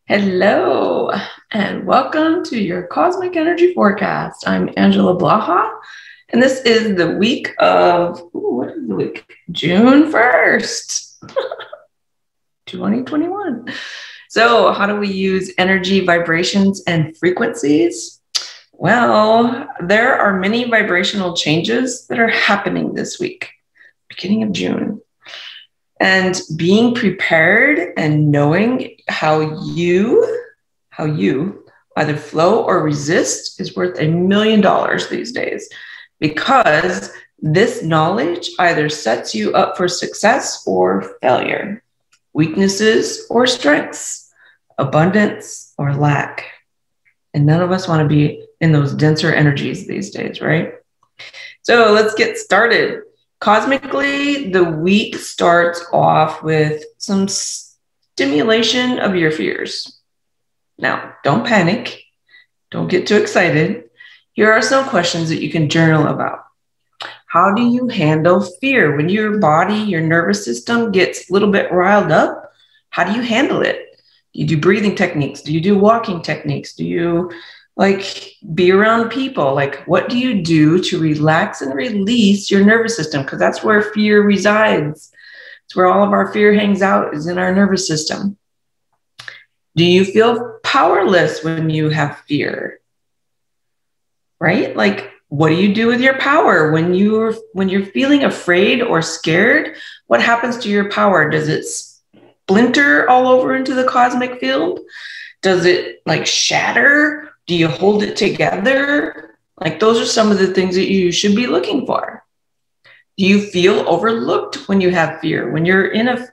Hello, and welcome to your Cosmic Energy Forecast. I'm Angela Blaha, and this is the week of, what is the week? June 1st, 2021. So, how do we use energy, vibrations, and frequencies? Well, there are many vibrational changes that are happening this week, beginning of June. And being prepared and knowing how you either flow or resist is worth $1 million these days, because this knowledge either sets you up for success or failure, weaknesses or strengths, abundance or lack. And none of us want to be in those denser energies these days, right? So let's get started. Cosmically, the week starts off with some stimulation of your fears. Now, don't panic. Don't get too excited. Here are some questions that you can journal about. How do you handle fear? When your body, your nervous system gets a little bit riled up, how do you handle it? Do you do breathing techniques? Do you do walking techniques? Do you be around people? What do you do to relax and release your nervous system? Because that's where fear resides. It's where all of our fear hangs out, is in our nervous system. Do you feel powerless when you have fear? Right? What do you do with your power when you're feeling afraid or scared? What happens to your power? Does it splinter all over into the cosmic field? Does it shatter? Do you hold it together? Those are some of the things that you should be looking for. Do you feel overlooked when you have fear? When you're in a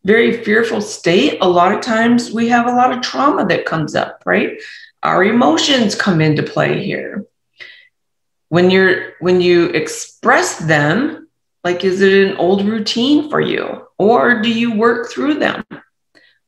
very fearful state, a lot of times we have a lot of trauma that comes up, right? Our emotions come into play here. When you express them, is it an old routine for you? Or do you work through them?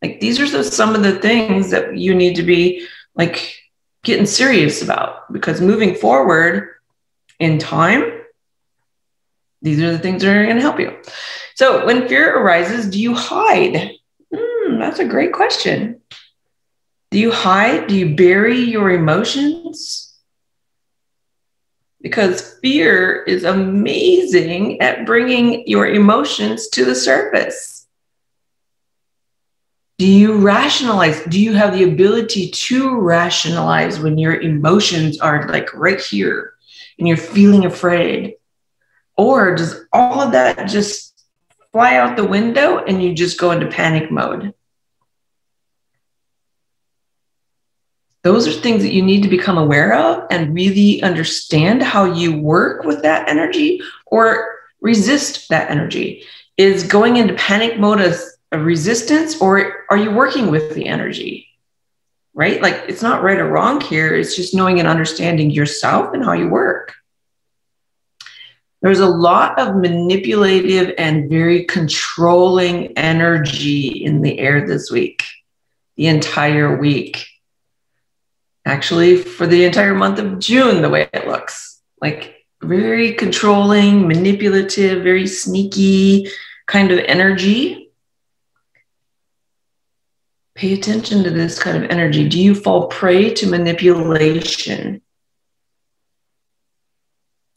These are some of the things that you need to be getting serious about, because moving forward in time, these are the things that are going to help you. So when fear arises, do you hide? That's a great question. Do you hide? Do you bury your emotions? Because fear is amazing at bringing your emotions to the surface. Do you rationalize? Do you have the ability to rationalize when your emotions are right here and you're feeling afraid? Or does all of that just fly out the window and you just go into panic mode? Those are things that you need to become aware of and really understand how you work with that energy or resist that energy. Is going into panic mode as a resistance, or are you working with the energy? Right? It's not right or wrong here. It's just knowing and understanding yourself and how you work. There's a lot of manipulative and very controlling energy in the air this week, the entire week. Actually, for the entire month of June, the way it looks, very controlling, manipulative, very sneaky kind of energy. Pay attention to this kind of energy. Do you fall prey to manipulation?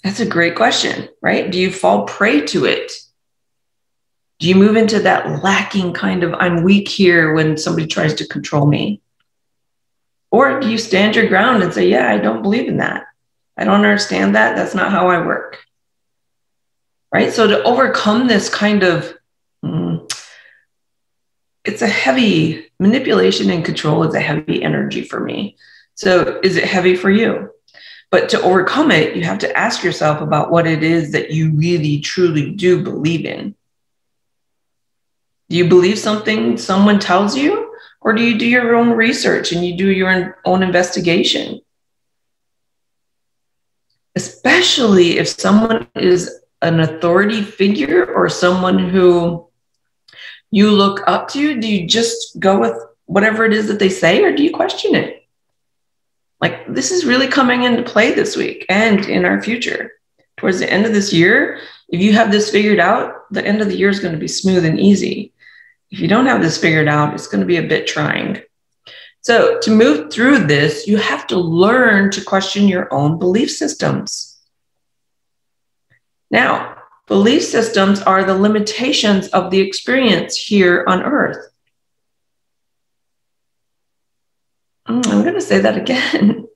That's a great question, right? Do you fall prey to it? Do you move into that lacking kind of, I'm weak here, when somebody tries to control me? Or do you stand your ground and say, yeah, I don't believe in that. I don't understand that. That's not how I work. Right? So to overcome this kind of, it's a heavy manipulation and control. Is a heavy energy for me. So is it heavy for you? But to overcome it, you have to ask yourself about what it is that you really, truly do believe in. Do you believe something someone tells you? Or do you do your own research and you do your own investigation? Especially if someone is an authority figure or someone who you look up to, do you just go with whatever it is that they say, or do you question it? This is really coming into play this week and in our future. Towards the end of this year, if you have this figured out, the end of the year is going to be smooth and easy. If you don't have this figured out, it's going to be a bit trying. So to move through this, you have to learn to question your own belief systems. Now, belief systems are the limitations of the experience here on Earth. I'm going to say that again.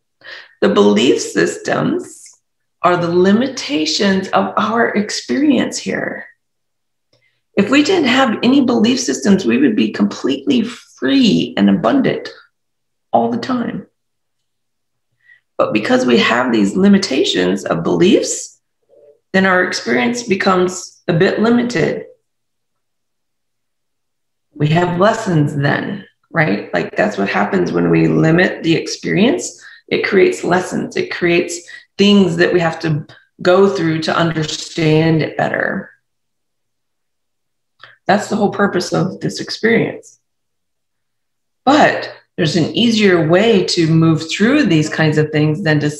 The belief systems are the limitations of our experience here. If we didn't have any belief systems, we would be completely free and abundant all the time. But because we have these limitations of beliefs, then our experience becomes a bit limited. We have lessons then, right? Like that's what happens when we limit the experience. It creates lessons. It creates things that we have to go through to understand it better. That's the whole purpose of this experience. But there's an easier way to move through these kinds of things than to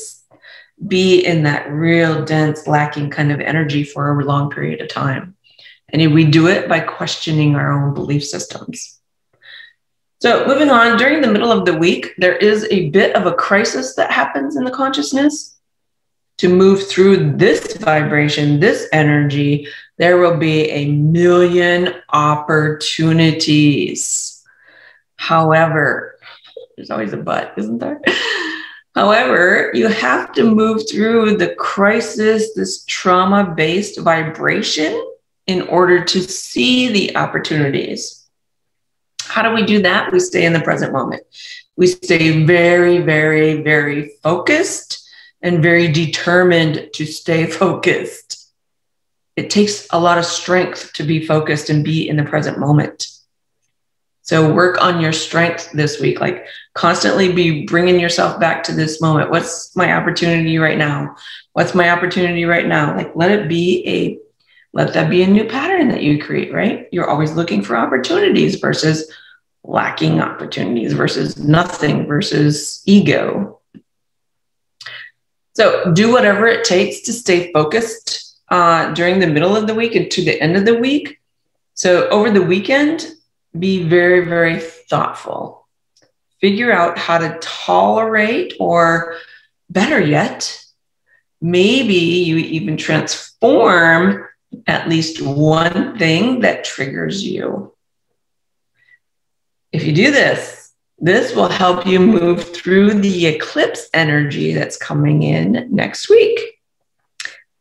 be in that real dense, lacking kind of energy for a long period of time. And we do it by questioning our own belief systems. So moving on, during the middle of the week, there is a bit of a crisis that happens in the consciousness. To move through this vibration, this energy, there will be a million opportunities. However, there's always a but, isn't there? However, you have to move through the crisis, this trauma-based vibration, in order to see the opportunities. How do we do that? We stay in the present moment. We stay very, very, very focused and very determined to stay focused. It takes a lot of strength to be focused and be in the present moment. So work on your strength this week, like constantly be bringing yourself back to this moment. What's my opportunity right now? What's my opportunity right now? Like let that be a new pattern that you create, right? You're always looking for opportunities versus lacking opportunities versus nothing versus ego. So do whatever it takes to stay focused during the middle of the week and to the end of the week. So over the weekend, be very, very thoughtful. Figure out how to tolerate, or better yet, maybe you even transform at least one thing that triggers you. If you do this, this will help you move through the eclipse energy that's coming in next week.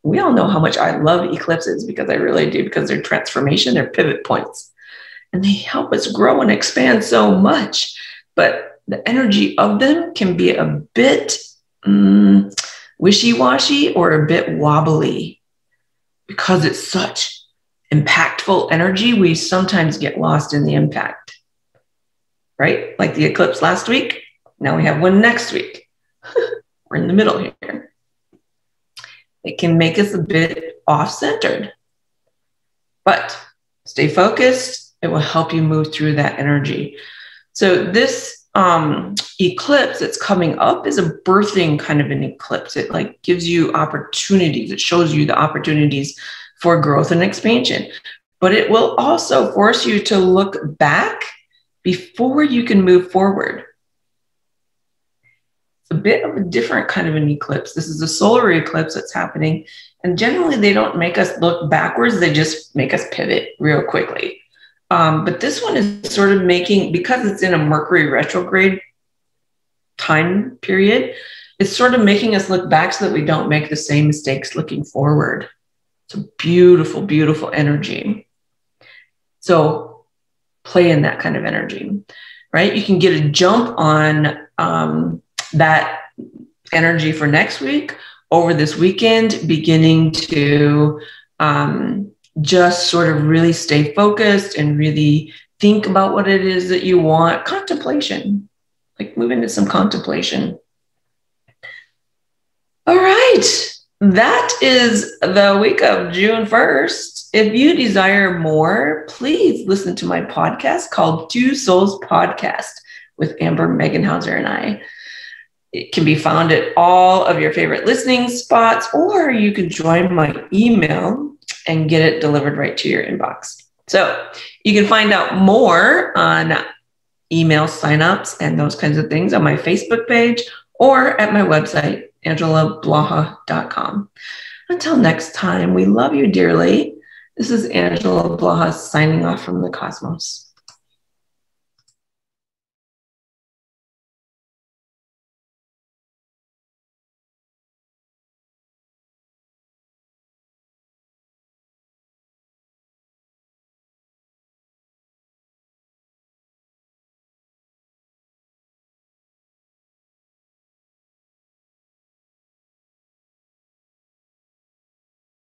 We all know how much I love eclipses, because I really do, because they're transformation, they're pivot points, and they help us grow and expand so much. But the energy of them can be a bit wishy-washy or a bit wobbly. Because it's such impactful energy, we sometimes get lost in the impact, right? Like the eclipse last week, now we have one next week. We're in the middle here. It can make us a bit off-centered, but stay focused. It will help you move through that energy. So this eclipse that's coming up is a birthing kind of an eclipse. It like gives you opportunities. It shows you the opportunities for growth and expansion, but it will also force you to look back before you can move forward. It's a bit of a different kind of an eclipse. This is a solar eclipse that's happening, and generally they don't make us look backwards. They just make us pivot real quickly. But this one is sort of making, because it's in a Mercury retrograde time period, it's sort of making us look back so that we don't make the same mistakes looking forward. It's a beautiful, beautiful energy. So play in that kind of energy, right? You can get a jump on that energy for next week over this weekend, beginning to just sort of really stay focused and really think about what it is that you want. Contemplation, like move into some contemplation. All right. That is the week of June 1st. If you desire more, please listen to my podcast called Two Souls Podcast with Amber Meganhauser and I. It can be found at all of your favorite listening spots, or you can join my email and get it delivered right to your inbox. So you can find out more on email signups and those kinds of things on my Facebook page or at my website, angelablaha.com. Until next time, we love you dearly. This is Angela Blaha signing off from the cosmos.